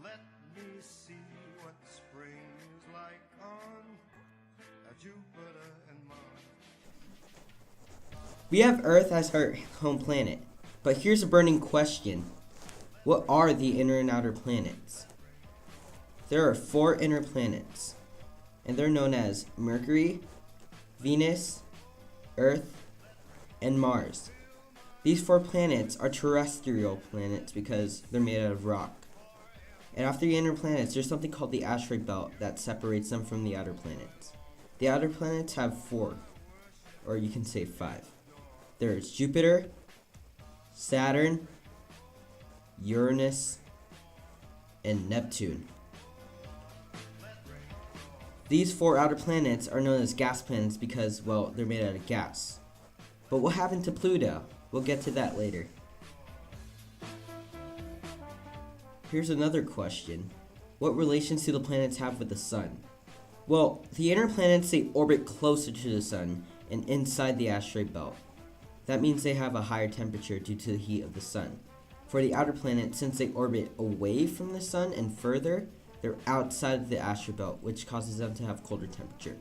Let me see what spring is like on Jupiter and Mars. We have Earth as our home planet, but here's a burning question. What are the inner and outer planets? There are 4 inner planets, and they're known as Mercury, Venus, Earth, and Mars. These 4 planets are terrestrial planets because they're made out of rock. And after the inner planets, there's something called the asteroid belt that separates them from the outer planets. The outer planets have 4, or you can say 5. There's Jupiter, Saturn, Uranus, and Neptune. These 4 outer planets are known as gas planets because, well, they're made out of gas. But what happened to Pluto? We'll get to that later. Here's another question. What relations do the planets have with the Sun? Well, the inner planets, they orbit closer to the Sun and inside the asteroid belt. That means they have a higher temperature due to the heat of the Sun. For the outer planets, since they orbit away from the Sun and further, they're outside of the asteroid belt, which causes them to have colder temperature.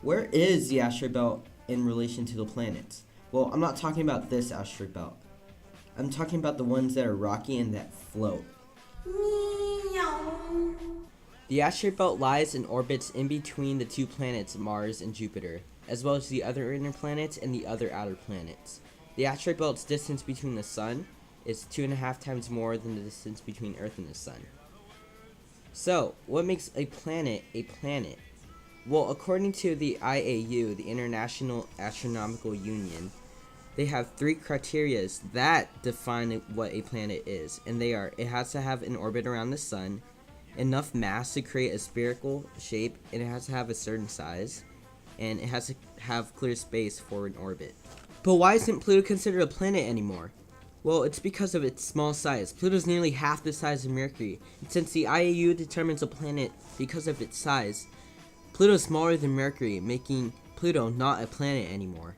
Where is the asteroid belt in relation to the planets? Well, I'm not talking about this asteroid belt. I'm talking about the ones that are rocky and that float. The asteroid belt lies and orbits in between the 2 planets Mars and Jupiter, as well as the other inner planets and the other outer planets. The asteroid belt's distance between the Sun is 2.5 times more than the distance between Earth and the Sun. So, what makes a planet a planet? Well, according to the IAU, the International Astronomical Union, they have 3 criteria that define what a planet is, and they are: it has to have an orbit around the Sun, enough mass to create a spherical shape, and it has to have a certain size, and it has to have clear space for an orbit. But why isn't Pluto considered a planet anymore? Well, it's because of its small size. Pluto's nearly half the size of Mercury, and since the IAU determines a planet because of its size, Pluto is smaller than Mercury, making Pluto not a planet anymore.